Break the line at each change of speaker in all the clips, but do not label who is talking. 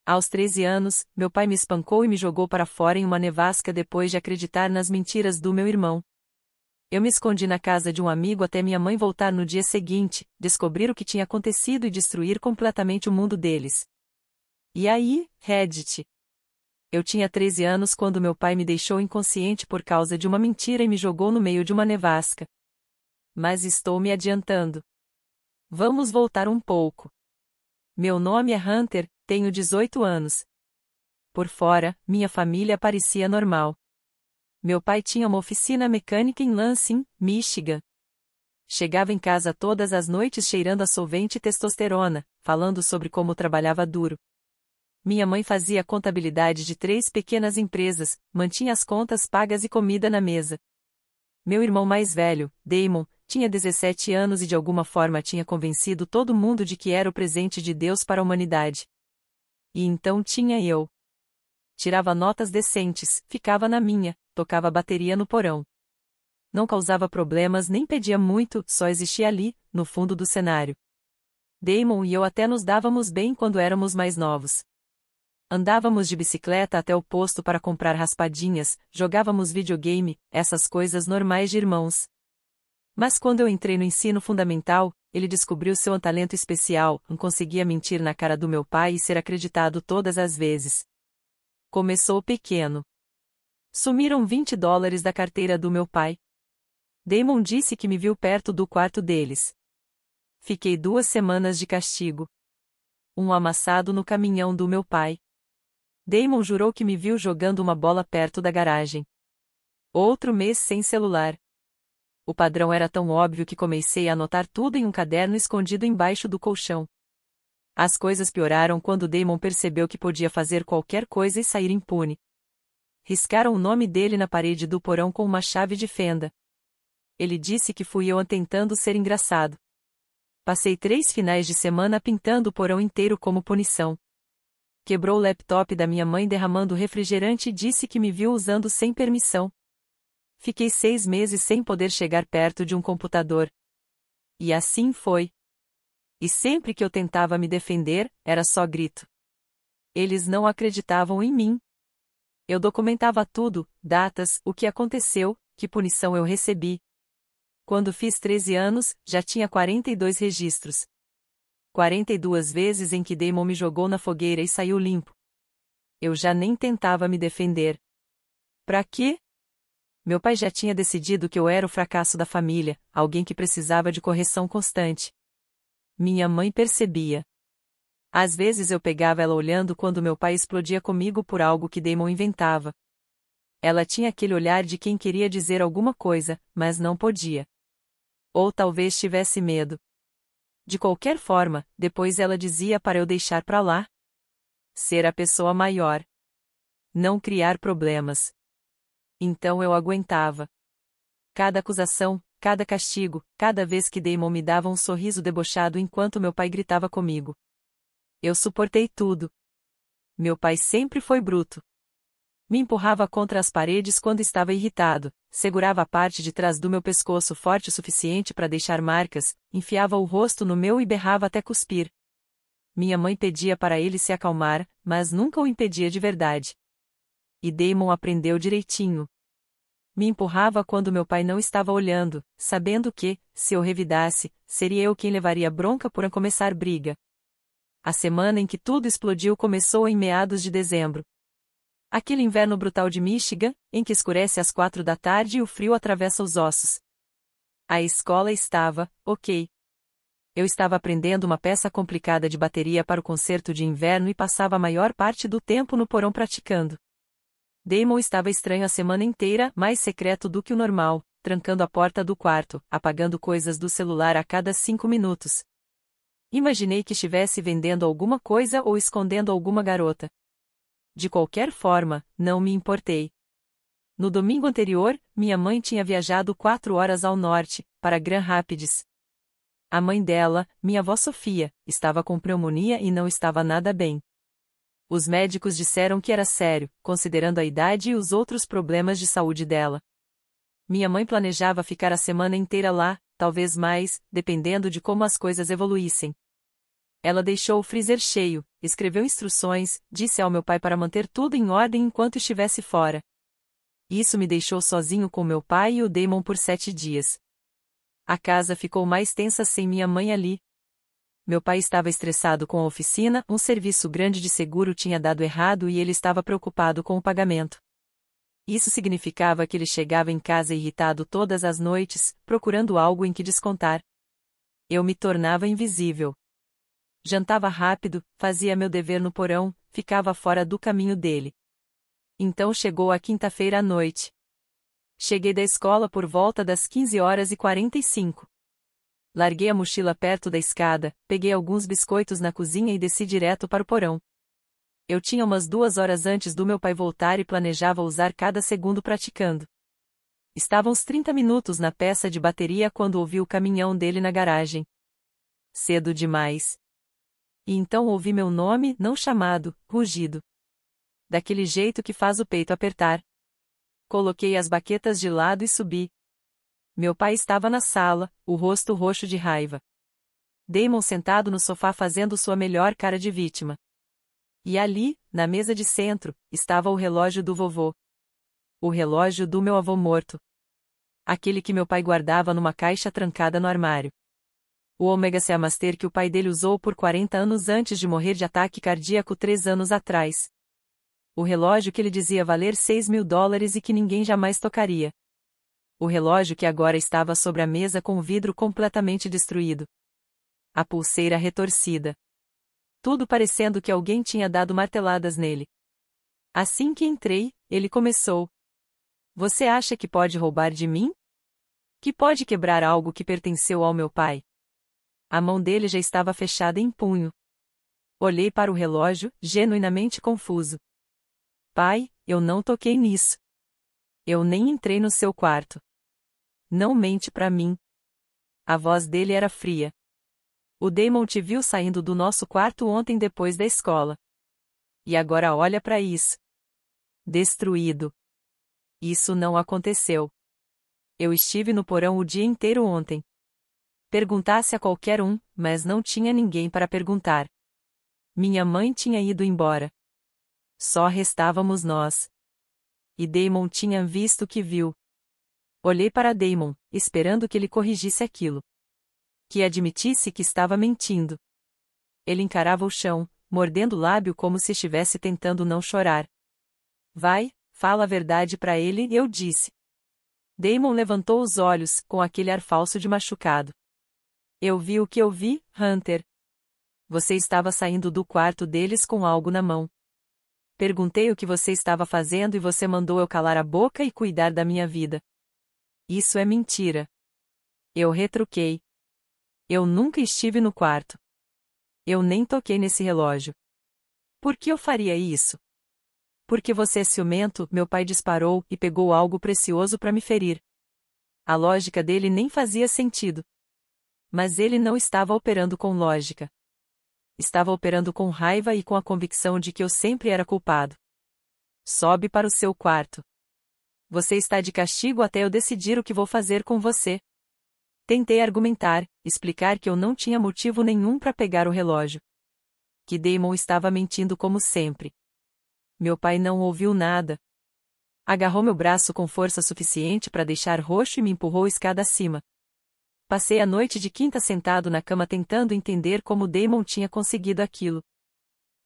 Aos 13 anos, meu pai me espancou e me jogou para fora em uma nevasca depois de acreditar nas mentiras do meu irmão. Eu me escondi na casa de um amigo até minha mãe voltar no dia seguinte, descobrir o que tinha acontecido e destruir completamente o mundo deles. E aí, Reddit? Eu tinha 13 anos quando meu pai me deixou inconsciente por causa de uma mentira e me jogou no meio de uma nevasca. Mas estou me adiantando. Vamos voltar um pouco. Meu nome é Hunter, tenho 18 anos. Por fora, minha família parecia normal. Meu pai tinha uma oficina mecânica em Lansing, Michigan. Chegava em casa todas as noites cheirando a solvente e testosterona, falando sobre como trabalhava duro. Minha mãe fazia a contabilidade de 3 pequenas empresas, mantinha as contas pagas e comida na mesa. Meu irmão mais velho, Damon, tinha 17 anos e de alguma forma tinha convencido todo mundo de que era o presente de Deus para a humanidade. E então tinha eu. Tirava notas decentes, ficava na minha, tocava bateria no porão. Não causava problemas nem pedia muito, só existia ali, no fundo do cenário. Damon e eu até nos dávamos bem quando éramos mais novos. Andávamos de bicicleta até o posto para comprar raspadinhas, jogávamos videogame, essas coisas normais de irmãos. Mas quando eu entrei no ensino fundamental, ele descobriu seu talento especial, não conseguia mentir na cara do meu pai e ser acreditado todas as vezes. Começou pequeno. Sumiram $20 da carteira do meu pai. Damon disse que me viu perto do quarto deles. Fiquei 2 semanas de castigo. Um amassado no caminhão do meu pai. Damon jurou que me viu jogando uma bola perto da garagem. Outro mês sem celular. O padrão era tão óbvio que comecei a anotar tudo em um caderno escondido embaixo do colchão. As coisas pioraram quando Damon percebeu que podia fazer qualquer coisa e sair impune. Riscaram o nome dele na parede do porão com uma chave de fenda. Ele disse que fui eu tentando ser engraçado. Passei 3 finais de semana pintando o porão inteiro como punição. Quebrou o laptop da minha mãe derramando refrigerante e disse que me viu usando sem permissão. Fiquei 6 meses sem poder chegar perto de um computador. E assim foi. E sempre que eu tentava me defender, era só grito. Eles não acreditavam em mim. Eu documentava tudo, datas, o que aconteceu, que punição eu recebi. Quando fiz 13 anos, já tinha 42 registros. 42 vezes em que Damon me jogou na fogueira e saiu limpo. Eu já nem tentava me defender. Pra quê? Meu pai já tinha decidido que eu era o fracasso da família, alguém que precisava de correção constante. Minha mãe percebia. Às vezes eu pegava ela olhando quando meu pai explodia comigo por algo que Damon inventava. Ela tinha aquele olhar de quem queria dizer alguma coisa, mas não podia. Ou talvez tivesse medo. De qualquer forma, depois ela dizia para eu deixar pra lá. Ser a pessoa maior. Não criar problemas. Então eu aguentava. Cada acusação, cada castigo, cada vez que Damon me dava um sorriso debochado enquanto meu pai gritava comigo. Eu suportei tudo. Meu pai sempre foi bruto. Me empurrava contra as paredes quando estava irritado, segurava a parte de trás do meu pescoço forte o suficiente para deixar marcas, enfiava o rosto no meu e berrava até cuspir. Minha mãe pedia para ele se acalmar, mas nunca o impedia de verdade. E Damon aprendeu direitinho. Me empurrava quando meu pai não estava olhando, sabendo que, se eu revidasse, seria eu quem levaria bronca por começar briga. A semana em que tudo explodiu começou em meados de dezembro. Aquele inverno brutal de Michigan, em que escurece às 4 da tarde e o frio atravessa os ossos. A escola estava, ok. Eu estava aprendendo uma peça complicada de bateria para o concerto de inverno e passava a maior parte do tempo no porão praticando. Damon estava estranho a semana inteira, mais secreto do que o normal, trancando a porta do quarto, apagando coisas do celular a cada 5 minutos. Imaginei que estivesse vendendo alguma coisa ou escondendo alguma garota. De qualquer forma, não me importei. No domingo anterior, minha mãe tinha viajado 4 horas ao norte, para Grand Rapids. A mãe dela, minha avó Sofia, estava com pneumonia e não estava nada bem. Os médicos disseram que era sério, considerando a idade e os outros problemas de saúde dela. Minha mãe planejava ficar a semana inteira lá, talvez mais, dependendo de como as coisas evoluíssem. Ela deixou o freezer cheio, escreveu instruções, disse ao meu pai para manter tudo em ordem enquanto estivesse fora. Isso me deixou sozinho com meu pai e o Damon por 7 dias. A casa ficou mais tensa sem minha mãe ali. Meu pai estava estressado com a oficina, um serviço grande de seguro tinha dado errado e ele estava preocupado com o pagamento. Isso significava que ele chegava em casa irritado todas as noites, procurando algo em que descontar. Eu me tornava invisível. Jantava rápido, fazia meu dever no porão, ficava fora do caminho dele. Então chegou a quinta-feira à noite. Cheguei da escola por volta das 15h45. Larguei a mochila perto da escada, peguei alguns biscoitos na cozinha e desci direto para o porão. Eu tinha umas 2 horas antes do meu pai voltar e planejava usar cada segundo praticando. Estavam uns 30 minutos na peça de bateria quando ouvi o caminhão dele na garagem. Cedo demais. E então ouvi meu nome, não chamado, rugido. Daquele jeito que faz o peito apertar. Coloquei as baquetas de lado e subi. Meu pai estava na sala, o rosto roxo de raiva. Damon sentado no sofá fazendo sua melhor cara de vítima. E ali, na mesa de centro, estava o relógio do vovô. O relógio do meu avô morto. Aquele que meu pai guardava numa caixa trancada no armário. O Omega Seamaster que o pai dele usou por 40 anos antes de morrer de ataque cardíaco 3 anos atrás. O relógio que ele dizia valer $6.000 e que ninguém jamais tocaria. O relógio que agora estava sobre a mesa com o vidro completamente destruído. A pulseira retorcida. Tudo parecendo que alguém tinha dado marteladas nele. Assim que entrei, ele começou. Você acha que pode roubar de mim? Que pode quebrar algo que pertenceu ao meu pai? A mão dele já estava fechada em punho. Olhei para o relógio, genuinamente confuso. Pai, eu não toquei nisso. Eu nem entrei no seu quarto. Não mente pra mim. A voz dele era fria. O Damon te viu saindo do nosso quarto ontem depois da escola. E agora olha pra isso. Destruído. Isso não aconteceu. Eu estive no porão o dia inteiro ontem. Perguntasse a qualquer um, mas não tinha ninguém para perguntar. Minha mãe tinha ido embora. Só restávamos nós. E Damon tinha visto o que viu. Olhei para Damon, esperando que ele corrigisse aquilo. Que admitisse que estava mentindo. Ele encarava o chão, mordendo o lábio como se estivesse tentando não chorar. Vai, fala a verdade para ele, eu disse. Damon levantou os olhos, com aquele ar falso de machucado. Eu vi o que eu vi, Hunter. Você estava saindo do quarto deles com algo na mão. Perguntei o que você estava fazendo e você mandou eu calar a boca e cuidar da minha vida. Isso é mentira. Eu retruquei. Eu nunca estive no quarto. Eu nem toquei nesse relógio. Por que eu faria isso? Porque você é ciumento, meu pai disparou e pegou algo precioso para me ferir. A lógica dele nem fazia sentido. Mas ele não estava operando com lógica. Estava operando com raiva e com a convicção de que eu sempre era culpado. Sobe para o seu quarto. Você está de castigo até eu decidir o que vou fazer com você. Tentei argumentar, explicar que eu não tinha motivo nenhum para pegar o relógio. Que Damon estava mentindo como sempre. Meu pai não ouviu nada. Agarrou meu braço com força suficiente para deixar roxo e me empurrou escada acima. Passei a noite de quinta sentado na cama tentando entender como Damon tinha conseguido aquilo.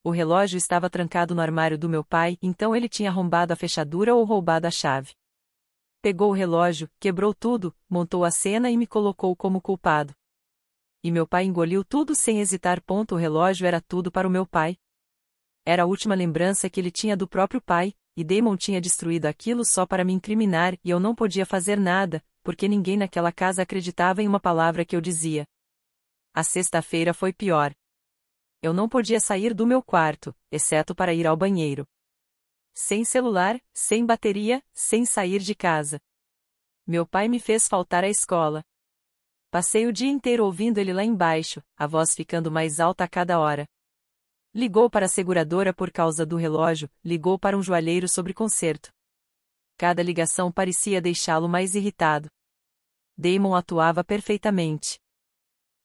O relógio estava trancado no armário do meu pai, então ele tinha arrombado a fechadura ou roubado a chave. Pegou o relógio, quebrou tudo, montou a cena e me colocou como culpado. E meu pai engoliu tudo sem hesitar. O relógio era tudo para o meu pai. Era a última lembrança que ele tinha do próprio pai, e Damon tinha destruído aquilo só para me incriminar e eu não podia fazer nada, porque ninguém naquela casa acreditava em uma palavra que eu dizia. A sexta-feira foi pior. Eu não podia sair do meu quarto, exceto para ir ao banheiro. Sem celular, sem bateria, sem sair de casa. Meu pai me fez faltar à escola. Passei o dia inteiro ouvindo ele lá embaixo, a voz ficando mais alta a cada hora. Ligou para a seguradora por causa do relógio, ligou para um joalheiro sobre conserto. Cada ligação parecia deixá-lo mais irritado. Damon atuava perfeitamente.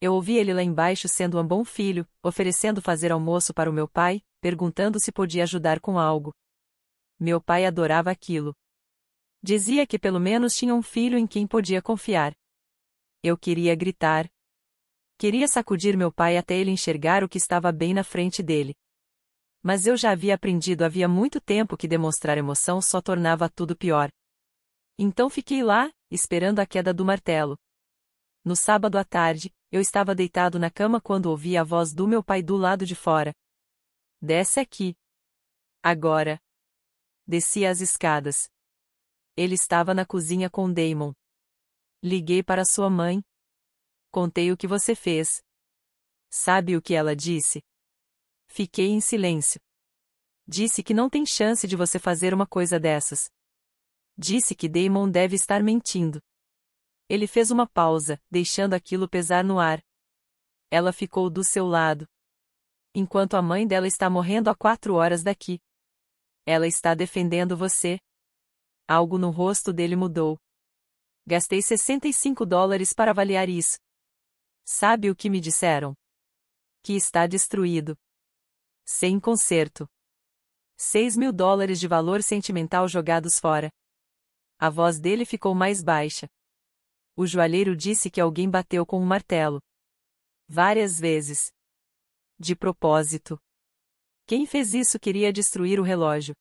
Eu ouvi ele lá embaixo sendo um bom filho, oferecendo fazer almoço para o meu pai, perguntando se podia ajudar com algo. Meu pai adorava aquilo. Dizia que pelo menos tinha um filho em quem podia confiar. Eu queria gritar. Queria sacudir meu pai até ele enxergar o que estava bem na frente dele. Mas eu já havia aprendido havia muito tempo que demonstrar emoção só tornava tudo pior. Então fiquei lá, esperando a queda do martelo. No sábado à tarde, eu estava deitado na cama quando ouvi a voz do meu pai do lado de fora. Desce aqui. Agora. Desci as escadas. Ele estava na cozinha com Damon. Liguei para sua mãe. Contei o que você fez. Sabe o que ela disse? Fiquei em silêncio. Disse que não tem chance de você fazer uma coisa dessas. Disse que Damon deve estar mentindo. Ele fez uma pausa, deixando aquilo pesar no ar. Ela ficou do seu lado. Enquanto a mãe dela está morrendo há 4 horas daqui. Ela está defendendo você. Algo no rosto dele mudou. Gastei $65 para avaliar isso. Sabe o que me disseram? Que está destruído. Sem conserto. $6.000 de valor sentimental jogados fora. A voz dele ficou mais baixa. O joalheiro disse que alguém bateu com um martelo. Várias vezes. De propósito. Quem fez isso queria destruir o relógio.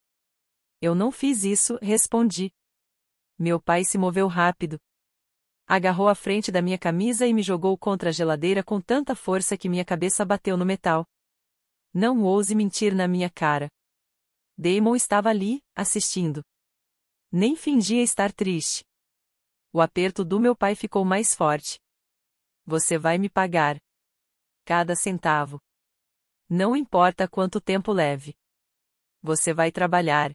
Eu não fiz isso, respondi. Meu pai se moveu rápido. Agarrou a frente da minha camisa e me jogou contra a geladeira com tanta força que minha cabeça bateu no metal. Não ouse mentir na minha cara. Damon estava ali, assistindo. Nem fingia estar triste. O aperto do meu pai ficou mais forte. Você vai me pagar. Cada centavo. Não importa quanto tempo leve. Você vai trabalhar.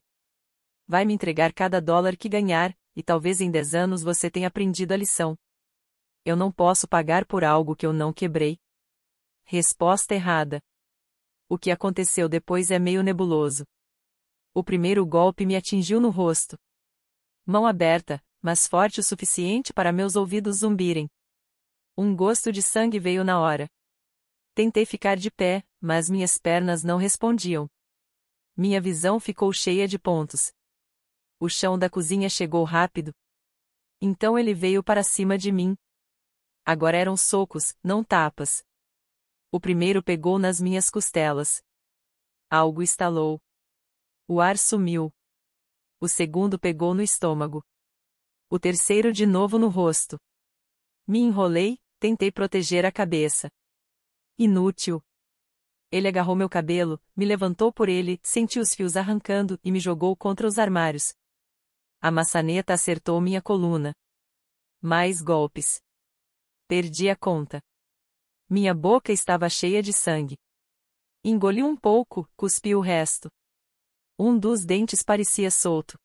Vai me entregar cada dólar que ganhar, e talvez em 10 anos você tenha aprendido a lição. Eu não posso pagar por algo que eu não quebrei. Resposta errada. O que aconteceu depois é meio nebuloso. O primeiro golpe me atingiu no rosto. Mão aberta, mas forte o suficiente para meus ouvidos zumbirem. Um gosto de sangue veio na hora. Tentei ficar de pé, mas minhas pernas não respondiam. Minha visão ficou cheia de pontos. O chão da cozinha chegou rápido. Então ele veio para cima de mim. Agora eram socos, não tapas. O primeiro pegou nas minhas costelas. Algo estalou. O ar sumiu. O segundo pegou no estômago. O terceiro de novo no rosto. Me enrolei, tentei proteger a cabeça. Inútil. Ele agarrou meu cabelo, me levantou por ele, senti os fios arrancando e me jogou contra os armários. A maçaneta acertou minha coluna. Mais golpes. Perdi a conta. Minha boca estava cheia de sangue. Engoli um pouco, cuspi o resto. Um dos dentes parecia solto.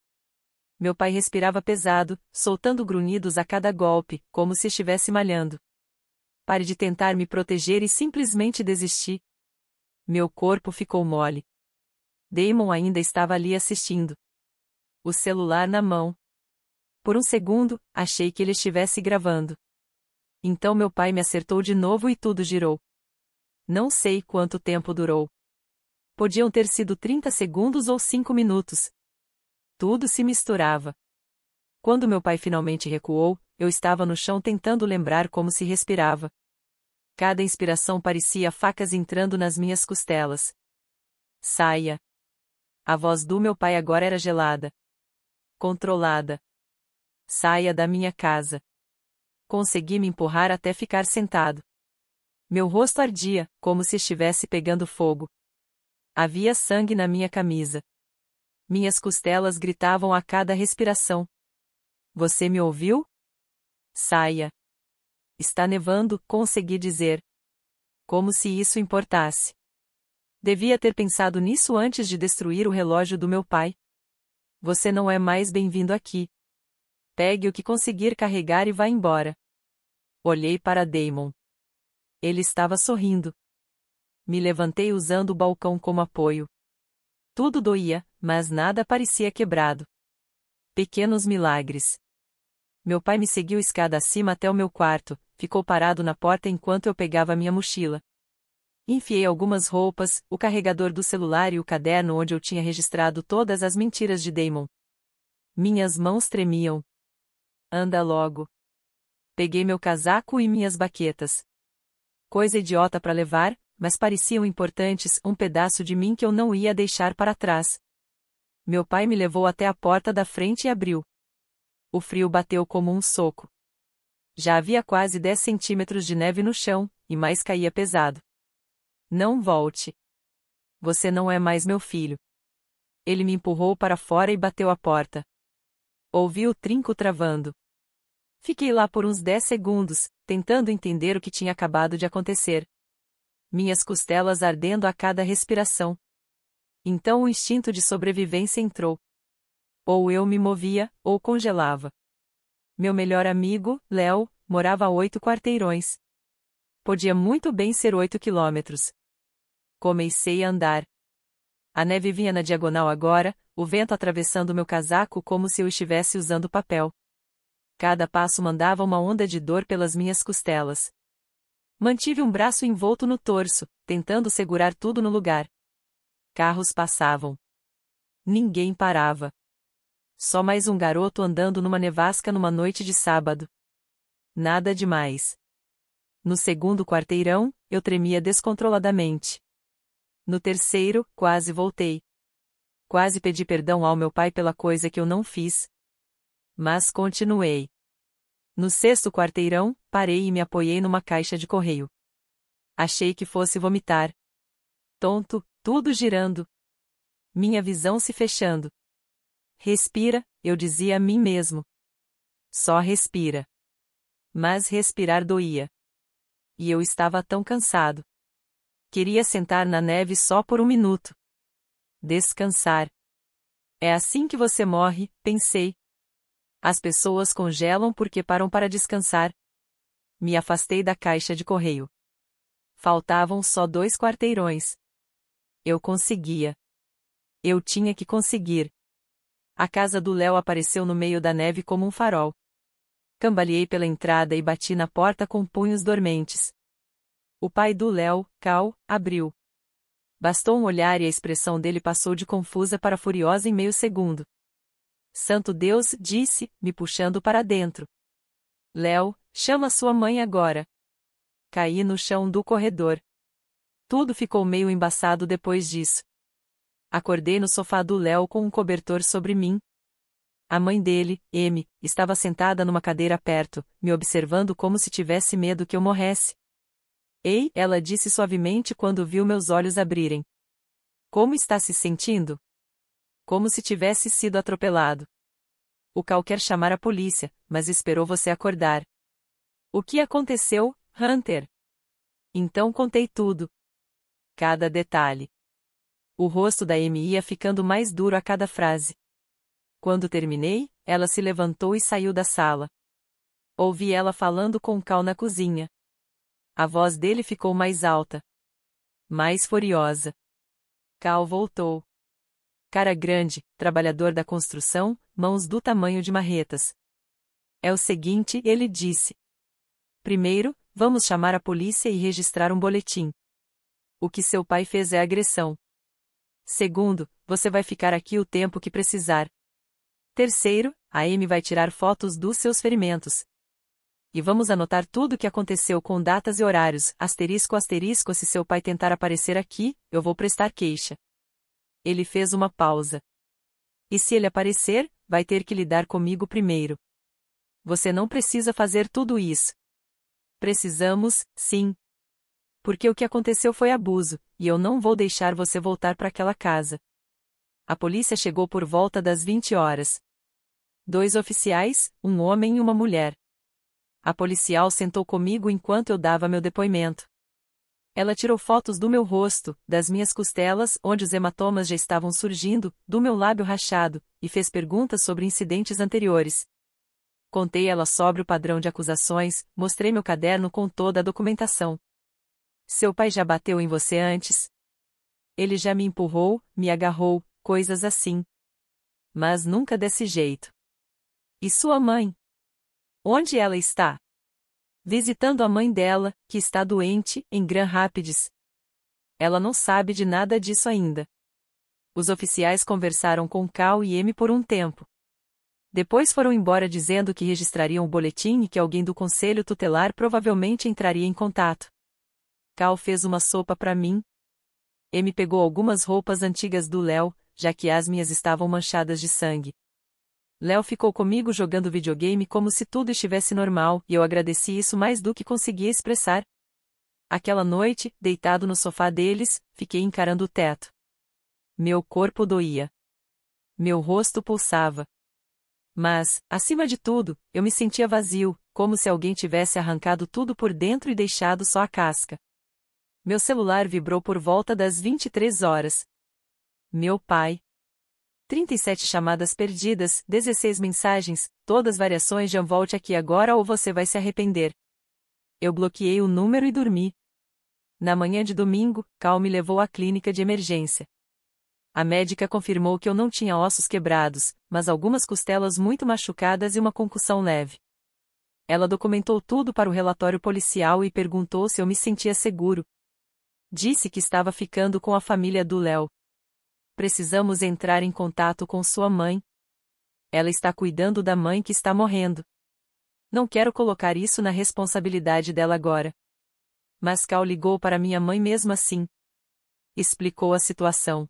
Meu pai respirava pesado, soltando grunhidos a cada golpe, como se estivesse malhando. Pare de tentar me proteger e simplesmente desisti. Meu corpo ficou mole. Damon ainda estava ali assistindo. O celular na mão. Por um segundo, achei que ele estivesse gravando. Então meu pai me acertou de novo e tudo girou. Não sei quanto tempo durou. Podiam ter sido 30 segundos ou 5 minutos. Tudo se misturava. Quando meu pai finalmente recuou, eu estava no chão tentando lembrar como se respirava. Cada inspiração parecia facas entrando nas minhas costelas. Saia. A voz do meu pai agora era gelada. Controlada. Saia da minha casa. Consegui me empurrar até ficar sentado. Meu rosto ardia, como se estivesse pegando fogo. Havia sangue na minha camisa. Minhas costelas gritavam a cada respiração. Você me ouviu? Saia. Está nevando, consegui dizer. Como se isso importasse. Devia ter pensado nisso antes de destruir o relógio do meu pai. Você não é mais bem-vindo aqui. Pegue o que conseguir carregar e vá embora. Olhei para Damon. Ele estava sorrindo. Me levantei usando o balcão como apoio. Tudo doía, mas nada parecia quebrado. Pequenos milagres. Meu pai me seguiu escada acima até o meu quarto, ficou parado na porta enquanto eu pegava minha mochila. Enfiei algumas roupas, o carregador do celular e o caderno onde eu tinha registrado todas as mentiras de Damon. Minhas mãos tremiam. Anda logo. Peguei meu casaco e minhas baquetas. Coisa idiota para levar, mas pareciam importantes, um pedaço de mim que eu não ia deixar para trás. Meu pai me levou até a porta da frente e abriu. O frio bateu como um soco. Já havia quase 10 centímetros de neve no chão, e mais caía pesado. Não volte. Você não é mais meu filho. Ele me empurrou para fora e bateu a porta. Ouvi o trinco travando. Fiquei lá por uns 10 segundos, tentando entender o que tinha acabado de acontecer. Minhas costelas ardendo a cada respiração. Então o instinto de sobrevivência entrou. Ou eu me movia, ou congelava. Meu melhor amigo, Léo, morava a 8 quarteirões. Podia muito bem ser 8 quilômetros. Comecei a andar. A neve vinha na diagonal agora, o vento atravessando meu casaco como se eu estivesse usando papel. Cada passo mandava uma onda de dor pelas minhas costelas. Mantive um braço envolto no torso, tentando segurar tudo no lugar. Carros passavam. Ninguém parava. Só mais um garoto andando numa nevasca numa noite de sábado. Nada demais. No segundo quarteirão, eu tremia descontroladamente. No terceiro, quase voltei. Quase pedi perdão ao meu pai pela coisa que eu não fiz. Mas continuei. No sexto quarteirão, parei e me apoiei numa caixa de correio. Achei que fosse vomitar. Tonto, tudo girando. Minha visão se fechando. Respira, eu dizia a mim mesmo. Só respira. Mas respirar doía. E eu estava tão cansado. Queria sentar na neve só por um minuto. Descansar. É assim que você morre, pensei. As pessoas congelam porque param para descansar. Me afastei da caixa de correio. Faltavam só 2 quarteirões. Eu conseguia. Eu tinha que conseguir. A casa do Léo apareceu no meio da neve como um farol. Cambaleei pela entrada e bati na porta com punhos dormentes. O pai do Léo, Cal, abriu. Bastou um olhar e a expressão dele passou de confusa para furiosa em meio segundo. Santo Deus, disse, me puxando para dentro. Léo, chama sua mãe agora. Caí no chão do corredor. Tudo ficou meio embaçado depois disso. Acordei no sofá do Léo com um cobertor sobre mim. A mãe dele, M, estava sentada numa cadeira perto, me observando como se tivesse medo que eu morresse. Ei, ela disse suavemente quando viu meus olhos abrirem. Como está se sentindo? Como se tivesse sido atropelado. O Cal quer chamar a polícia, mas esperou você acordar. O que aconteceu, Hunter? Então contei tudo. Cada detalhe. O rosto da Amy ia ficando mais duro a cada frase. Quando terminei, ela se levantou e saiu da sala. Ouvi ela falando com Cal na cozinha. A voz dele ficou mais alta. Mais furiosa. Cal voltou. Cara grande, trabalhador da construção, mãos do tamanho de marretas. É o seguinte, ele disse. Primeiro, vamos chamar a polícia e registrar um boletim. O que seu pai fez é agressão. Segundo, você vai ficar aqui o tempo que precisar. Terceiro, a Amy vai tirar fotos dos seus ferimentos. E vamos anotar tudo o que aconteceu com datas e horários, asterisco asterisco se seu pai tentar aparecer aqui, eu vou prestar queixa. Ele fez uma pausa. E se ele aparecer, vai ter que lidar comigo primeiro. Você não precisa fazer tudo isso. Precisamos, sim. Porque o que aconteceu foi abuso, e eu não vou deixar você voltar para aquela casa. A polícia chegou por volta das 20 horas. 2 oficiais, um homem e uma mulher. A policial sentou comigo enquanto eu dava meu depoimento. Ela tirou fotos do meu rosto, das minhas costelas, onde os hematomas já estavam surgindo, do meu lábio rachado, e fez perguntas sobre incidentes anteriores. Contei ela sobre o padrão de acusações, mostrei meu caderno com toda a documentação. Seu pai já bateu em você antes? Ele já me empurrou, me agarrou, coisas assim. Mas nunca desse jeito. E sua mãe? Onde ela está? Visitando a mãe dela, que está doente, em Grand Rapids. Ela não sabe de nada disso ainda. Os oficiais conversaram com Cal e Amy por um tempo. Depois foram embora dizendo que registrariam o boletim e que alguém do conselho tutelar provavelmente entraria em contato. Cal fez uma sopa para mim. Amy pegou algumas roupas antigas do Léo, já que as minhas estavam manchadas de sangue. Léo ficou comigo jogando videogame como se tudo estivesse normal, e eu agradeci isso mais do que conseguia expressar. Aquela noite, deitado no sofá deles, fiquei encarando o teto. Meu corpo doía. Meu rosto pulsava. Mas, acima de tudo, eu me sentia vazio, como se alguém tivesse arrancado tudo por dentro e deixado só a casca. Meu celular vibrou por volta das 23 horas. Meu pai. 37 chamadas perdidas, 16 mensagens, todas variações de volte aqui agora ou você vai se arrepender. Eu bloqueei o número e dormi. Na manhã de domingo, Cal me levou à clínica de emergência. A médica confirmou que eu não tinha ossos quebrados, mas algumas costelas muito machucadas e uma concussão leve. Ela documentou tudo para o relatório policial e perguntou se eu me sentia seguro. Disse que estava ficando com a família do Léo. Precisamos entrar em contato com sua mãe. Ela está cuidando da mãe que está morrendo. Não quero colocar isso na responsabilidade dela agora. Mas Cal ligou para minha mãe mesmo assim. Explicou a situação.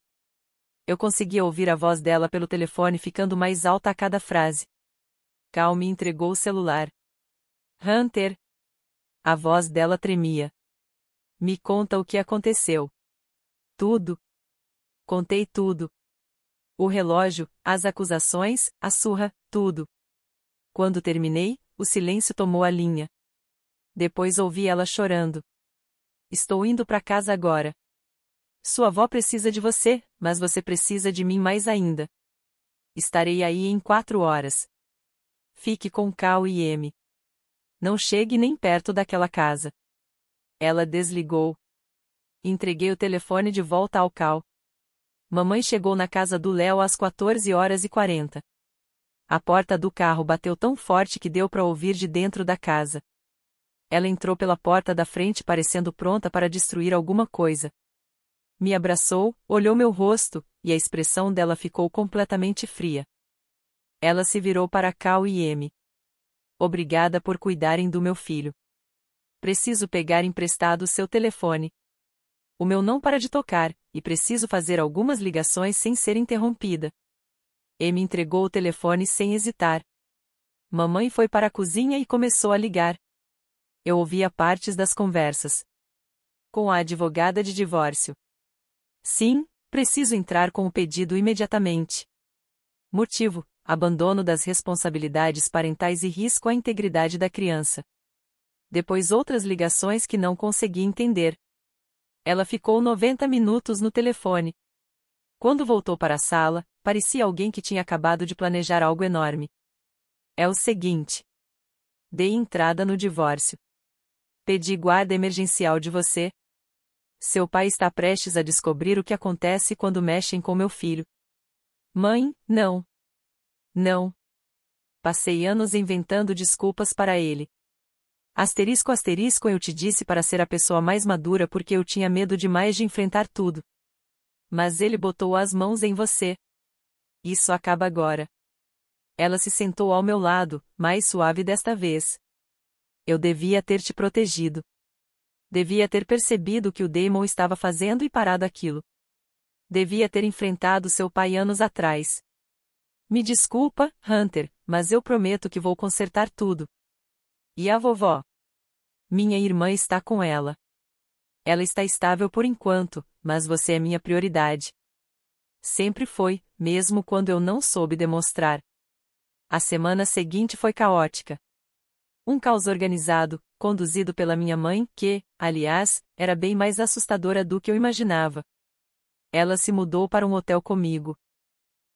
Eu conseguia ouvir a voz dela pelo telefone ficando mais alta a cada frase. Cal me entregou o celular. Hunter. A voz dela tremia. Me conta o que aconteceu. Tudo. Contei tudo. O relógio, as acusações, a surra, tudo. Quando terminei, o silêncio tomou a linha. Depois ouvi ela chorando. Estou indo para casa agora. Sua avó precisa de você, mas você precisa de mim mais ainda. Estarei aí em 4 horas. Fique com Cal e Amy. Não chegue nem perto daquela casa. Ela desligou. Entreguei o telefone de volta ao Cal. Mamãe chegou na casa do Léo às 14h40. A porta do carro bateu tão forte que deu para ouvir de dentro da casa. Ela entrou pela porta da frente parecendo pronta para destruir alguma coisa. Me abraçou, olhou meu rosto, e a expressão dela ficou completamente fria. Ela se virou para Cal e Amy. Obrigada por cuidarem do meu filho. Preciso pegar emprestado seu telefone. O meu não para de tocar, e preciso fazer algumas ligações sem ser interrompida. Amy entregou o telefone sem hesitar. Mamãe foi para a cozinha e começou a ligar. Eu ouvia partes das conversas. Com a advogada de divórcio. Sim, preciso entrar com o pedido imediatamente. Motivo: abandono das responsabilidades parentais e risco à integridade da criança. Depois outras ligações que não consegui entender. Ela ficou 90 minutos no telefone. Quando voltou para a sala, parecia alguém que tinha acabado de planejar algo enorme. É o seguinte. Dei entrada no divórcio. Pedi guarda emergencial de você. Seu pai está prestes a descobrir o que acontece quando mexem com meu filho. Mãe, não. Não. Passei anos inventando desculpas para ele. Asterisco asterisco eu te disse para ser a pessoa mais madura porque eu tinha medo demais de enfrentar tudo. Mas ele botou as mãos em você. Isso acaba agora. Ela se sentou ao meu lado, mais suave desta vez. Eu devia ter te protegido. Devia ter percebido o que o Damon estava fazendo e parado aquilo. Devia ter enfrentado seu pai anos atrás. Me desculpa, Hunter, mas eu prometo que vou consertar tudo. E a vovó? Minha irmã está com ela. Ela está estável por enquanto, mas você é minha prioridade. Sempre foi, mesmo quando eu não soube demonstrar. A semana seguinte foi caótica. Um caos organizado, conduzido pela minha mãe, que, aliás, era bem mais assustadora do que eu imaginava. Ela se mudou para um hotel comigo.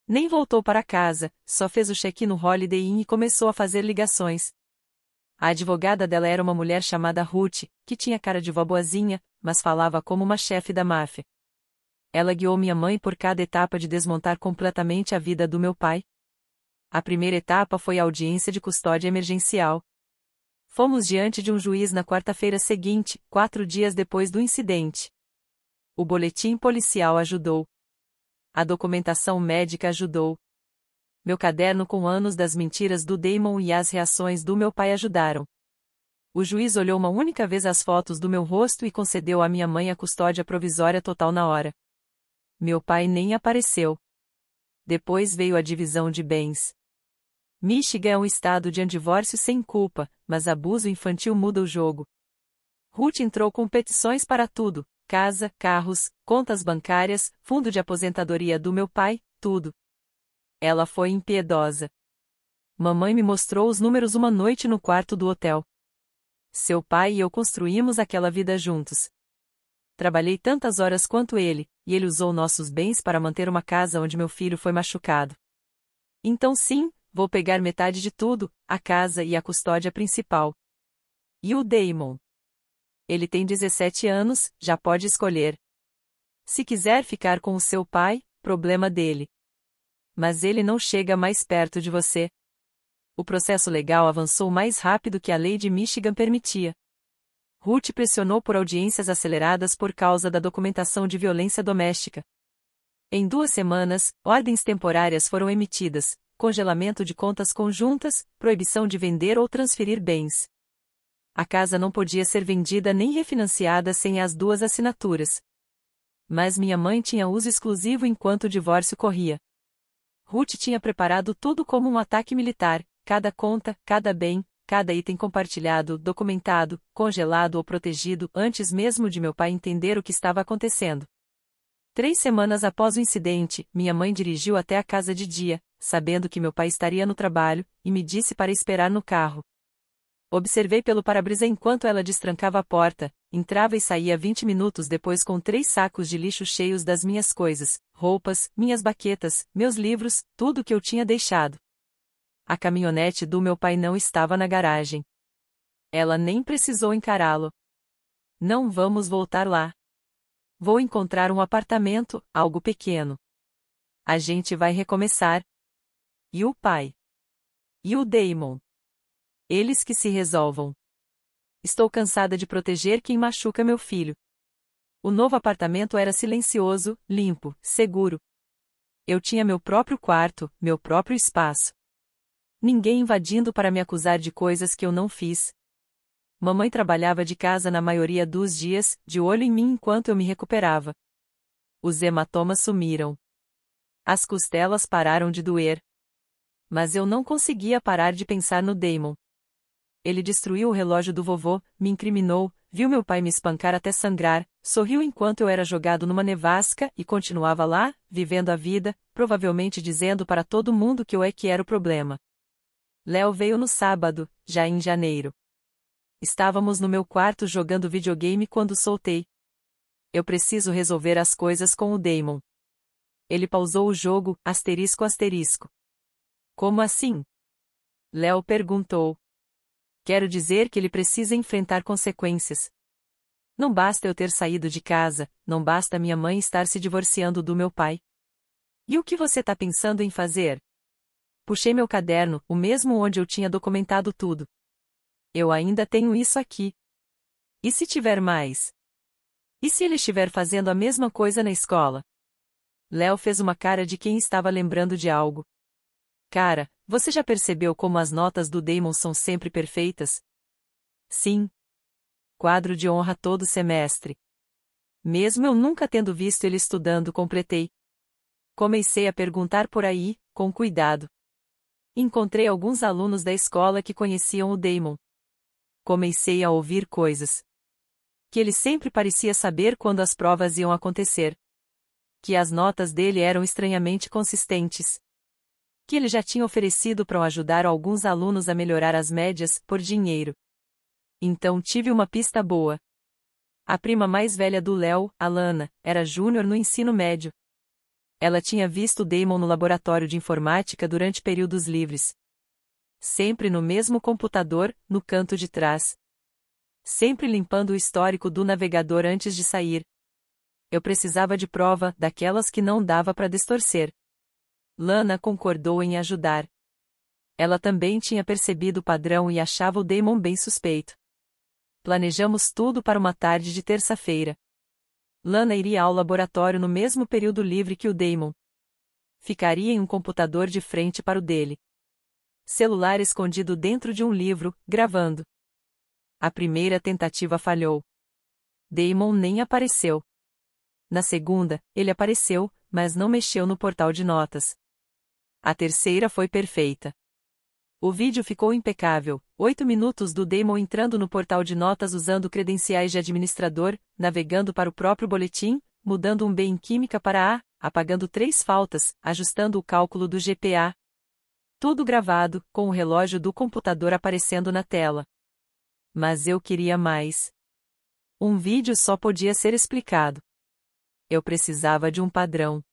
Nem voltou para casa, só fez o check-in no Holiday Inn e começou a fazer ligações. A advogada dela era uma mulher chamada Ruth, que tinha cara de vó boazinha, mas falava como uma chefe da máfia. Ela guiou minha mãe por cada etapa de desmontar completamente a vida do meu pai. A primeira etapa foi a audiência de custódia emergencial. Fomos diante de um juiz na quarta-feira seguinte, 4 dias depois do incidente. O boletim policial ajudou. A documentação médica ajudou. Meu caderno com anos das mentiras do Damon e as reações do meu pai ajudaram. O juiz olhou uma única vez as fotos do meu rosto e concedeu à minha mãe a custódia provisória total na hora. Meu pai nem apareceu. Depois veio a divisão de bens. Michigan é um estado de divórcio sem culpa, mas abuso infantil muda o jogo. Ruth entrou com petições para tudo: casa, carros, contas bancárias, fundo de aposentadoria do meu pai, tudo. Ela foi impiedosa. Mamãe me mostrou os números uma noite no quarto do hotel. Seu pai e eu construímos aquela vida juntos. Trabalhei tantas horas quanto ele, e ele usou nossos bens para manter uma casa onde meu filho foi machucado. Então sim, vou pegar metade de tudo, a casa e a custódia principal. E o Damon? Ele tem 17 anos, já pode escolher. Se quiser ficar com o seu pai, problema dele. Mas ele não chega mais perto de você. O processo legal avançou mais rápido que a lei de Michigan permitia. Ruth pressionou por audiências aceleradas por causa da documentação de violência doméstica. Em 2 semanas, ordens temporárias foram emitidas: congelamento de contas conjuntas, proibição de vender ou transferir bens. A casa não podia ser vendida nem refinanciada sem as 2 assinaturas. Mas minha mãe tinha uso exclusivo enquanto o divórcio corria. Ruth tinha preparado tudo como um ataque militar: cada conta, cada bem, cada item compartilhado, documentado, congelado ou protegido, antes mesmo de meu pai entender o que estava acontecendo. 3 semanas após o incidente, minha mãe dirigiu até a casa de dia, sabendo que meu pai estaria no trabalho, e me disse para esperar no carro. Observei pelo para-brisa enquanto ela destrancava a porta, entrava e saía 20 minutos depois com 3 sacos de lixo cheios das minhas coisas, roupas, minhas baquetas, meus livros, tudo que eu tinha deixado. A caminhonete do meu pai não estava na garagem. Ela nem precisou encará-lo. Não vamos voltar lá. Vou encontrar um apartamento, algo pequeno. A gente vai recomeçar. E o pai? E o Damon? Eles que se resolvam. Estou cansada de proteger quem machuca meu filho. O novo apartamento era silencioso, limpo, seguro. Eu tinha meu próprio quarto, meu próprio espaço. Ninguém invadindo para me acusar de coisas que eu não fiz. Mamãe trabalhava de casa na maioria dos dias, de olho em mim enquanto eu me recuperava. Os hematomas sumiram. As costelas pararam de doer. Mas eu não conseguia parar de pensar no Damon. Ele destruiu o relógio do vovô, me incriminou, viu meu pai me espancar até sangrar, sorriu enquanto eu era jogado numa nevasca e continuava lá, vivendo a vida, provavelmente dizendo para todo mundo que eu é que era o problema. Léo veio no sábado, já em janeiro. Estávamos no meu quarto jogando videogame quando soltei: eu preciso resolver as coisas com o Damon. Ele pausou o jogo, asterisco asterisco. Como assim? Léo perguntou. Quero dizer que ele precisa enfrentar consequências. Não basta eu ter saído de casa, não basta minha mãe estar se divorciando do meu pai. E o que você tá pensando em fazer? Puxei meu caderno, o mesmo onde eu tinha documentado tudo. Eu ainda tenho isso aqui. E se tiver mais? E se ele estiver fazendo a mesma coisa na escola? Léo fez uma cara de quem estava lembrando de algo. Cara, você já percebeu como as notas do Damon são sempre perfeitas? Sim. Quadro de honra todo semestre. Mesmo eu nunca tendo visto ele estudando, completei. Comecei a perguntar por aí, com cuidado. Encontrei alguns alunos da escola que conheciam o Damon. Comecei a ouvir coisas. Que ele sempre parecia saber quando as provas iam acontecer. Que as notas dele eram estranhamente consistentes. Que ele já tinha oferecido para ajudar alguns alunos a melhorar as médias, por dinheiro. Então tive uma pista boa. A prima mais velha do Léo, Alana, era júnior no ensino médio. Ela tinha visto Damon no laboratório de informática durante períodos livres. Sempre no mesmo computador, no canto de trás. Sempre limpando o histórico do navegador antes de sair. Eu precisava de prova, daquelas que não dava para distorcer. Lana concordou em ajudar. Ela também tinha percebido o padrão e achava o Damon bem suspeito. Planejamos tudo para uma tarde de terça-feira. Lana iria ao laboratório no mesmo período livre que o Damon. Ficaria em um computador de frente para o dele. Celular escondido dentro de um livro, gravando. A primeira tentativa falhou. Damon nem apareceu. Na segunda, ele apareceu, mas não mexeu no portal de notas. A terceira foi perfeita. O vídeo ficou impecável, 8 minutos do Damon entrando no portal de notas usando credenciais de administrador, navegando para o próprio boletim, mudando um B em química para A, apagando 3 faltas, ajustando o cálculo do GPA. Tudo gravado, com o relógio do computador aparecendo na tela. Mas eu queria mais. Um vídeo só podia ser explicado. Eu precisava de um padrão.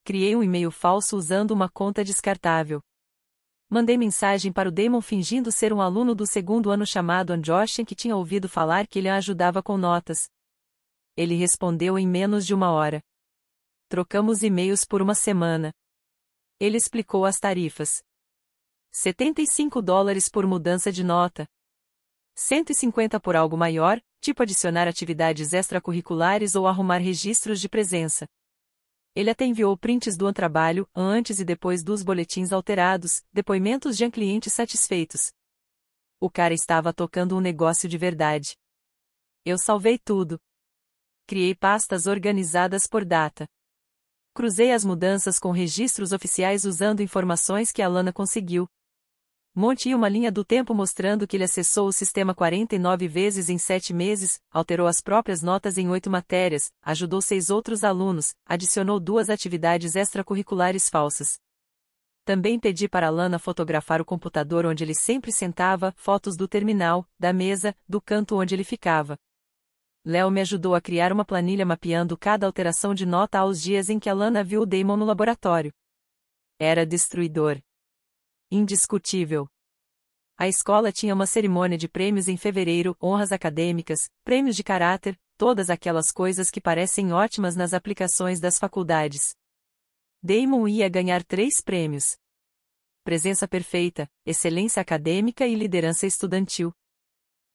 Criei um e-mail falso usando uma conta descartável. Mandei mensagem para o Damon fingindo ser um aluno do segundo ano chamado Anjoshin que tinha ouvido falar que ele a ajudava com notas. Ele respondeu em menos de 1 hora. Trocamos e-mails por 1 semana. Ele explicou as tarifas. $75 por mudança de nota. 150 por algo maior, tipo adicionar atividades extracurriculares ou arrumar registros de presença. Ele até enviou prints do trabalho, antes e depois dos boletins alterados, depoimentos de clientes satisfeitos. O cara estava tocando um negócio de verdade. Eu salvei tudo. Criei pastas organizadas por data. Cruzei as mudanças com registros oficiais usando informações que a Lana conseguiu. Montei uma linha do tempo mostrando que ele acessou o sistema 49 vezes em 7 meses, alterou as próprias notas em 8 matérias, ajudou 6 outros alunos, adicionou 2 atividades extracurriculares falsas. Também pedi para a Lana fotografar o computador onde ele sempre sentava, fotos do terminal, da mesa, do canto onde ele ficava. Léo me ajudou a criar uma planilha mapeando cada alteração de nota aos dias em que a Lana viu o Damon no laboratório. Era destruidor. Indiscutível. A escola tinha uma cerimônia de prêmios em fevereiro, honras acadêmicas, prêmios de caráter, todas aquelas coisas que parecem ótimas nas aplicações das faculdades. Damon ia ganhar 3 prêmios. Presença perfeita, excelência acadêmica e liderança estudantil.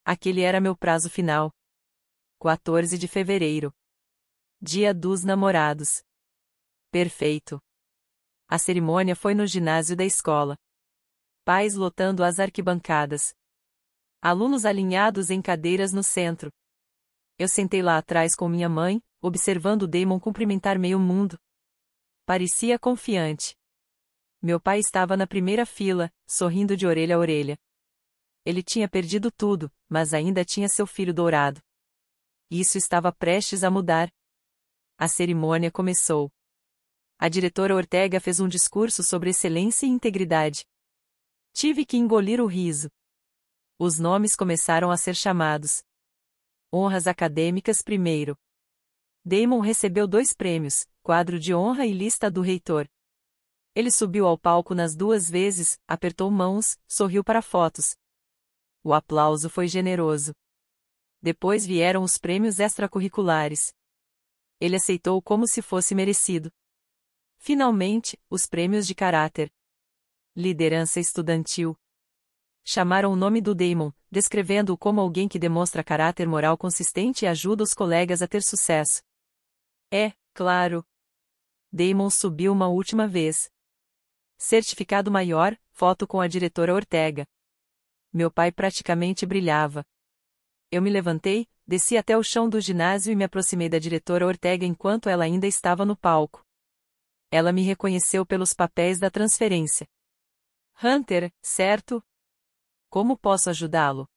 Aquele era meu prazo final. 14 de fevereiro. Dia dos namorados. Perfeito. A cerimônia foi no ginásio da escola. Pais lotando as arquibancadas. Alunos alinhados em cadeiras no centro. Eu sentei lá atrás com minha mãe, observando Damon cumprimentar meio mundo. Parecia confiante. Meu pai estava na primeira fila, sorrindo de orelha a orelha. Ele tinha perdido tudo, mas ainda tinha seu filho dourado. Isso estava prestes a mudar. A cerimônia começou. A diretora Ortega fez um discurso sobre excelência e integridade. Tive que engolir o riso. Os nomes começaram a ser chamados. Honras acadêmicas primeiro. Damon recebeu 2 prêmios, quadro de honra e lista do reitor. Ele subiu ao palco nas 2 vezes, apertou mãos, sorriu para fotos. O aplauso foi generoso. Depois vieram os prêmios extracurriculares. Ele aceitou como se fosse merecido. Finalmente, os prêmios de caráter. Liderança estudantil. Chamaram o nome do Damon, descrevendo-o como alguém que demonstra caráter moral consistente e ajuda os colegas a ter sucesso. É, claro. Damon subiu uma última vez. Certificado maior, foto com a diretora Ortega. Meu pai praticamente brilhava. Eu me levantei, desci até o chão do ginásio e me aproximei da diretora Ortega enquanto ela ainda estava no palco. Ela me reconheceu pelos papéis da transferência. Hunter, certo? Como posso ajudá-lo?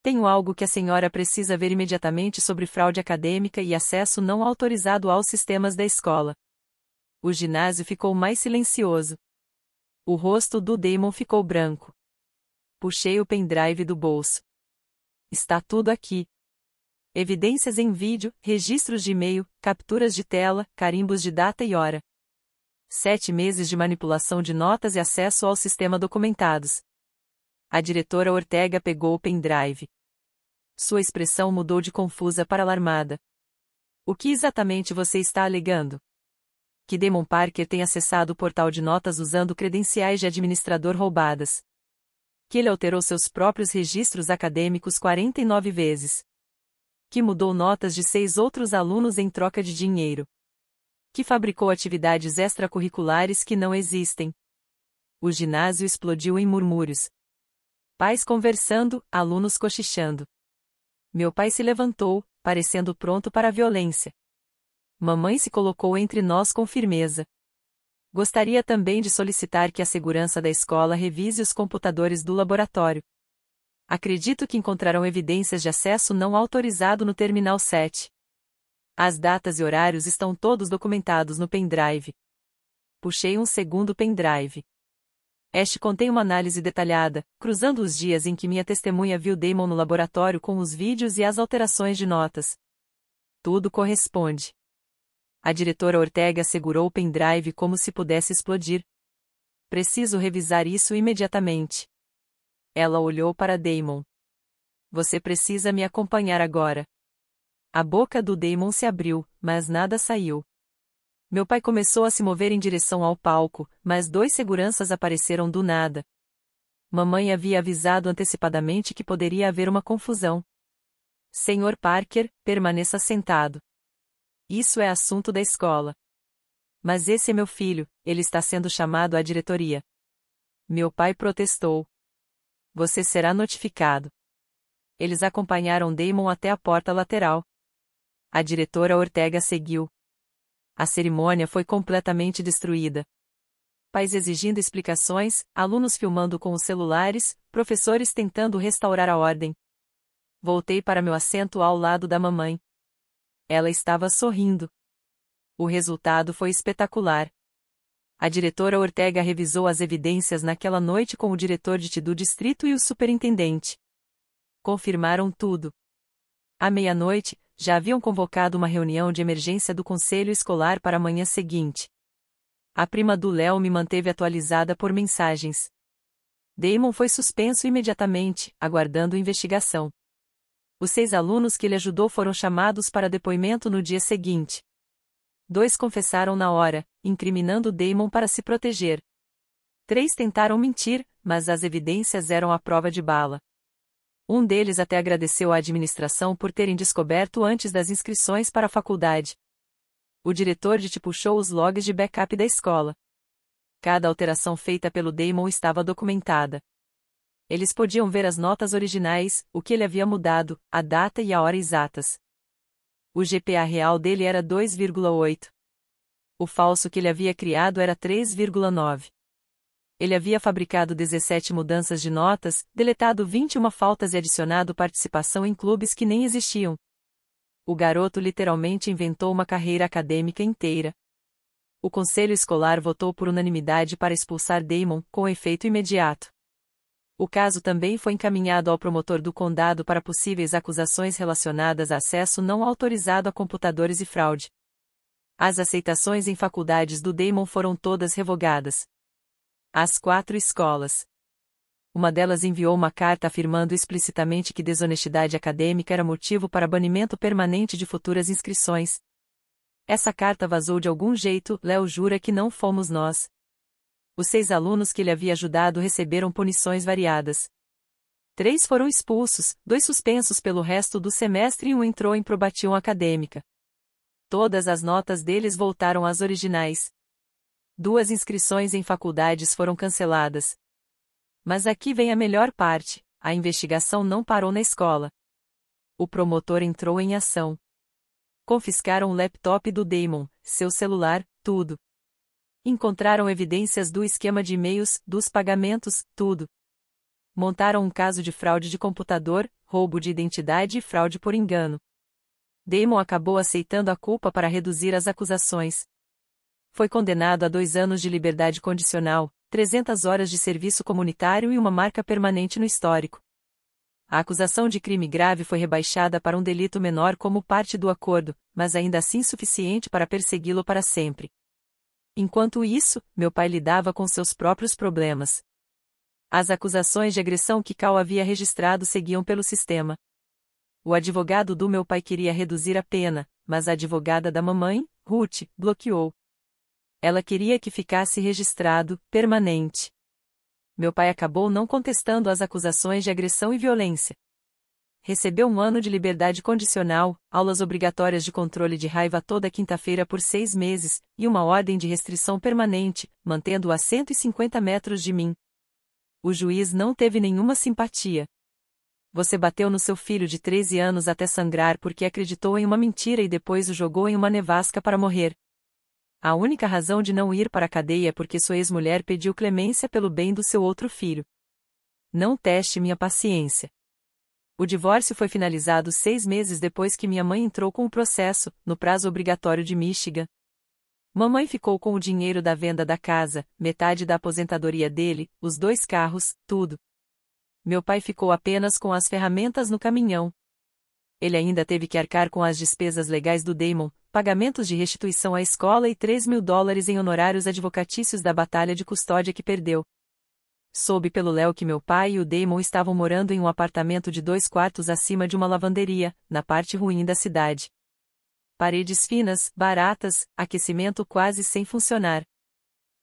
Tenho algo que a senhora precisa ver imediatamente sobre fraude acadêmica e acesso não autorizado aos sistemas da escola. O ginásio ficou mais silencioso. O rosto do Damon ficou branco. Puxei o pendrive do bolso. Está tudo aqui. Evidências em vídeo, registros de e-mail, capturas de tela, carimbos de data e hora. 7 meses de manipulação de notas e acesso ao sistema documentados. A diretora Ortega pegou o pendrive. Sua expressão mudou de confusa para alarmada. O que exatamente você está alegando? que Damon Parker tem acessado o portal de notas usando credenciais de administrador roubadas. Que ele alterou seus próprios registros acadêmicos 49 vezes. Que mudou notas de 6 outros alunos em troca de dinheiro. Que fabricou atividades extracurriculares que não existem. O ginásio explodiu em murmúrios. Pais conversando, alunos cochichando. Meu pai se levantou, parecendo pronto para a violência. Mamãe se colocou entre nós com firmeza. Gostaria também de solicitar que a segurança da escola revise os computadores do laboratório. Acredito que encontrarão evidências de acesso não autorizado no Terminal 7. As datas e horários estão todos documentados no pendrive. Puxei um segundo pendrive. Este contém uma análise detalhada, cruzando os dias em que minha testemunha viu Damon no laboratório com os vídeos e as alterações de notas. Tudo corresponde. A diretora Ortega segurou o pendrive como se pudesse explodir. Preciso revisar isso imediatamente. Ela olhou para Damon. Você precisa me acompanhar agora. A boca do Damon se abriu, mas nada saiu. Meu pai começou a se mover em direção ao palco, mas 2 seguranças apareceram do nada. Mamãe havia avisado antecipadamente que poderia haver uma confusão. Senhor Parker, permaneça sentado. Isso é assunto da escola. Mas esse é meu filho, ele está sendo chamado à diretoria. Meu pai protestou. Você será notificado. Eles acompanharam Damon até a porta lateral. A diretora Ortega seguiu. A cerimônia foi completamente destruída. Pais exigindo explicações, alunos filmando com os celulares, professores tentando restaurar a ordem. Voltei para meu assento ao lado da mamãe. Ela estava sorrindo. O resultado foi espetacular. A diretora Ortega revisou as evidências naquela noite com o diretor de TI do distrito e o superintendente. Confirmaram tudo. À meia-noite, já haviam convocado uma reunião de emergência do conselho escolar para a manhã seguinte. A prima do Léo me manteve atualizada por mensagens. Damon foi suspenso imediatamente, aguardando investigação. Os 6 alunos que ele ajudou foram chamados para depoimento no dia seguinte. 2 confessaram na hora, incriminando Damon para se proteger. 3 tentaram mentir, mas as evidências eram à prova de bala. Um deles até agradeceu à administração por terem descoberto antes das inscrições para a faculdade. O diretor de TI puxou os logs de backup da escola. Cada alteração feita pelo Damon estava documentada. Eles podiam ver as notas originais, o que ele havia mudado, a data e a hora exatas. O GPA real dele era 2,8. O falso que ele havia criado era 3,9. Ele havia fabricado 17 mudanças de notas, deletado 21 faltas e adicionado participação em clubes que nem existiam. O garoto literalmente inventou uma carreira acadêmica inteira. O conselho escolar votou por unanimidade para expulsar Damon, com efeito imediato. O caso também foi encaminhado ao promotor do condado para possíveis acusações relacionadas a acesso não autorizado a computadores e fraude. As aceitações em faculdades do Damon foram todas revogadas. As 4 escolas. Uma delas enviou uma carta afirmando explicitamente que desonestidade acadêmica era motivo para banimento permanente de futuras inscrições. Essa carta vazou de algum jeito, Léo jura que não fomos nós. Os 6 alunos que ele havia ajudado receberam punições variadas. 3 foram expulsos, 2 suspensos pelo resto do semestre e 1 entrou em probation acadêmica. Todas as notas deles voltaram às originais. 2 inscrições em faculdades foram canceladas. Mas aqui vem a melhor parte, a investigação não parou na escola. O promotor entrou em ação. Confiscaram o laptop do Damon, seu celular, tudo. Encontraram evidências do esquema de e-mails, dos pagamentos, tudo. Montaram um caso de fraude de computador, roubo de identidade e fraude por engano. Damon acabou aceitando a culpa para reduzir as acusações. Foi condenado a 2 anos de liberdade condicional, 300 horas de serviço comunitário e uma marca permanente no histórico. A acusação de crime grave foi rebaixada para um delito menor como parte do acordo, mas ainda assim suficiente para persegui-lo para sempre. Enquanto isso, meu pai lidava com seus próprios problemas. As acusações de agressão que Cal havia registrado seguiam pelo sistema. O advogado do meu pai queria reduzir a pena, mas a advogada da mamãe, Ruth, bloqueou. Ela queria que ficasse registrado, permanente. Meu pai acabou não contestando as acusações de agressão e violência. Recebeu 1 ano de liberdade condicional, aulas obrigatórias de controle de raiva toda quinta-feira por 6 meses, e uma ordem de restrição permanente, mantendo-o a 150 metros de mim. O juiz não teve nenhuma simpatia. Você bateu no seu filho de 13 anos até sangrar porque acreditou em uma mentira e depois o jogou em uma nevasca para morrer. A única razão de não ir para a cadeia é porque sua ex-mulher pediu clemência pelo bem do seu outro filho. Não teste minha paciência. O divórcio foi finalizado 6 meses depois que minha mãe entrou com o processo, no prazo obrigatório de Michigan. Mamãe ficou com o dinheiro da venda da casa, metade da aposentadoria dele, os 2 carros, tudo. Meu pai ficou apenas com as ferramentas no caminhão. Ele ainda teve que arcar com as despesas legais do Damon, pagamentos de restituição à escola e $3.000 em honorários advocatícios da batalha de custódia que perdeu. Soube pelo Léo que meu pai e o Damon estavam morando em um apartamento de 2 quartos acima de uma lavanderia, na parte ruim da cidade. Paredes finas, baratas, aquecimento quase sem funcionar.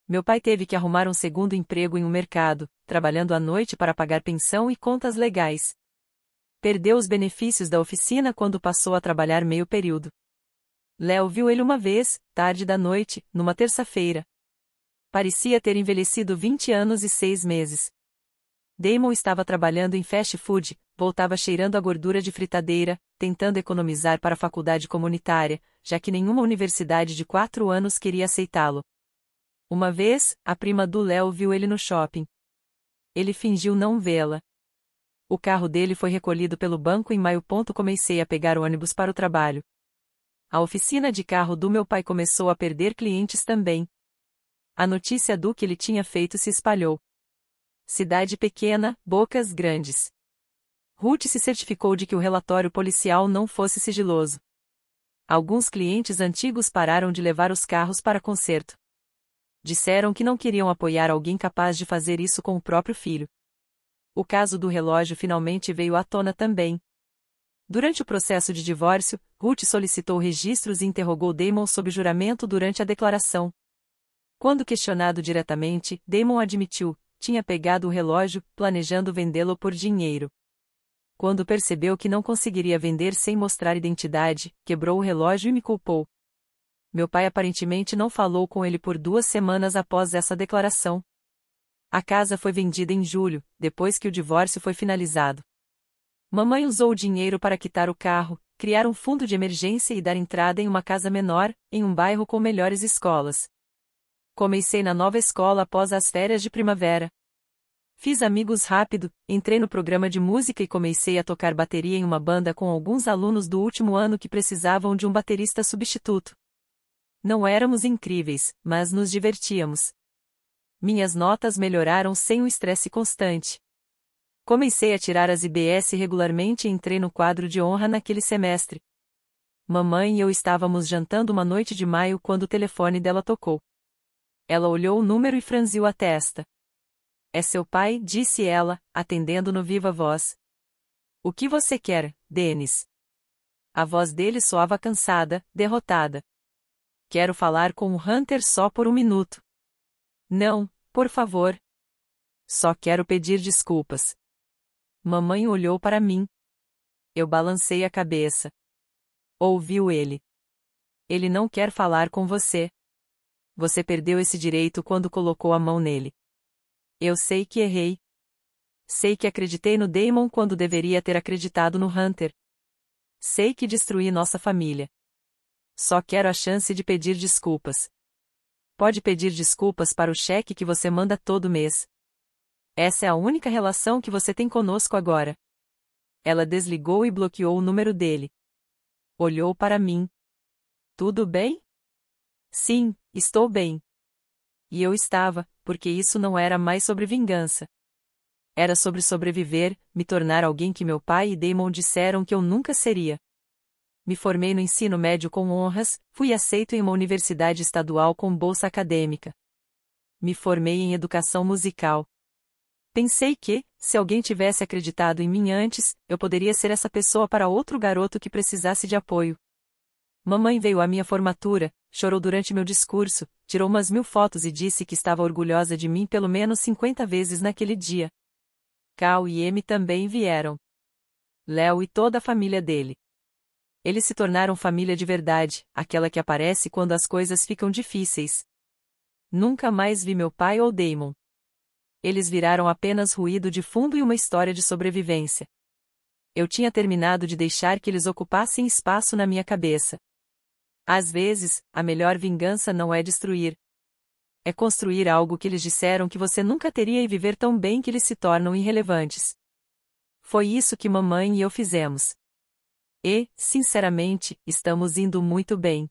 Meu pai teve que arrumar um segundo emprego em um mercado, trabalhando à noite para pagar pensão e contas legais. Perdeu os benefícios da oficina quando passou a trabalhar meio período. Léo viu ele uma vez, tarde da noite, numa terça-feira. Parecia ter envelhecido 20 anos e 6 meses. Damon estava trabalhando em fast food, voltava cheirando a gordura de fritadeira, tentando economizar para a faculdade comunitária, já que nenhuma universidade de 4 anos queria aceitá-lo. Uma vez, a prima do Léo viu ele no shopping. Ele fingiu não vê-la. O carro dele foi recolhido pelo banco em maio. Comecei a pegar ônibus para o trabalho. A oficina de carro do meu pai começou a perder clientes também. A notícia do que ele tinha feito se espalhou. Cidade pequena, bocas grandes. Ruth se certificou de que o relatório policial não fosse sigiloso. Alguns clientes antigos pararam de levar os carros para conserto. Disseram que não queriam apoiar alguém capaz de fazer isso com o próprio filho. O caso do relógio finalmente veio à tona também. Durante o processo de divórcio, Ruth solicitou registros e interrogou Damon sob juramento durante a declaração. Quando questionado diretamente, Damon admitiu: tinha pegado o relógio, planejando vendê-lo por dinheiro. Quando percebeu que não conseguiria vender sem mostrar identidade, quebrou o relógio e me culpou. Meu pai aparentemente não falou com ele por 2 semanas após essa declaração. A casa foi vendida em julho, depois que o divórcio foi finalizado. Mamãe usou o dinheiro para quitar o carro, criar um fundo de emergência e dar entrada em uma casa menor, em um bairro com melhores escolas. Comecei na nova escola após as férias de primavera. Fiz amigos rápido, entrei no programa de música e comecei a tocar bateria em uma banda com alguns alunos do último ano que precisavam de um baterista substituto. Não éramos incríveis, mas nos divertíamos. Minhas notas melhoraram sem um estresse constante. Comecei a tirar as IBS regularmente e entrei no quadro de honra naquele semestre. Mamãe e eu estávamos jantando uma noite de maio quando o telefone dela tocou. Ela olhou o número e franziu a testa. É seu pai, disse ela, atendendo no viva voz. O que você quer, Dennis? A voz dele soava cansada, derrotada. Quero falar com o Hunter só por 1 minuto. Não, por favor. Só quero pedir desculpas. Mamãe olhou para mim. Eu balancei a cabeça. Ouviu ele. Ele não quer falar com você. Você perdeu esse direito quando colocou a mão nele. Eu sei que errei. Sei que acreditei no Damon quando deveria ter acreditado no Hunter. Sei que destruí nossa família. Só quero a chance de pedir desculpas. Pode pedir desculpas para o cheque que você manda todo mês. Essa é a única relação que você tem conosco agora. Ela desligou e bloqueou o número dele. Olhou para mim. Tudo bem? Sim, estou bem. E eu estava, porque isso não era mais sobre vingança. Era sobre sobreviver, me tornar alguém que meu pai e Damon disseram que eu nunca seria. Me formei no ensino médio com honras, fui aceito em uma universidade estadual com bolsa acadêmica. Me formei em educação musical. Pensei que, se alguém tivesse acreditado em mim antes, eu poderia ser essa pessoa para outro garoto que precisasse de apoio. Mamãe veio à minha formatura, chorou durante meu discurso, tirou umas 1000 fotos e disse que estava orgulhosa de mim pelo menos 50 vezes naquele dia. Cal e Amy também vieram. Léo e toda a família dele. Eles se tornaram família de verdade, aquela que aparece quando as coisas ficam difíceis. Nunca mais vi meu pai ou Damon. Eles viraram apenas ruído de fundo e uma história de sobrevivência. Eu tinha terminado de deixar que eles ocupassem espaço na minha cabeça. Às vezes, a melhor vingança não é destruir. É construir algo que eles disseram que você nunca teria e viver tão bem que eles se tornam irrelevantes. Foi isso que mamãe e eu fizemos. E, sinceramente, estamos indo muito bem.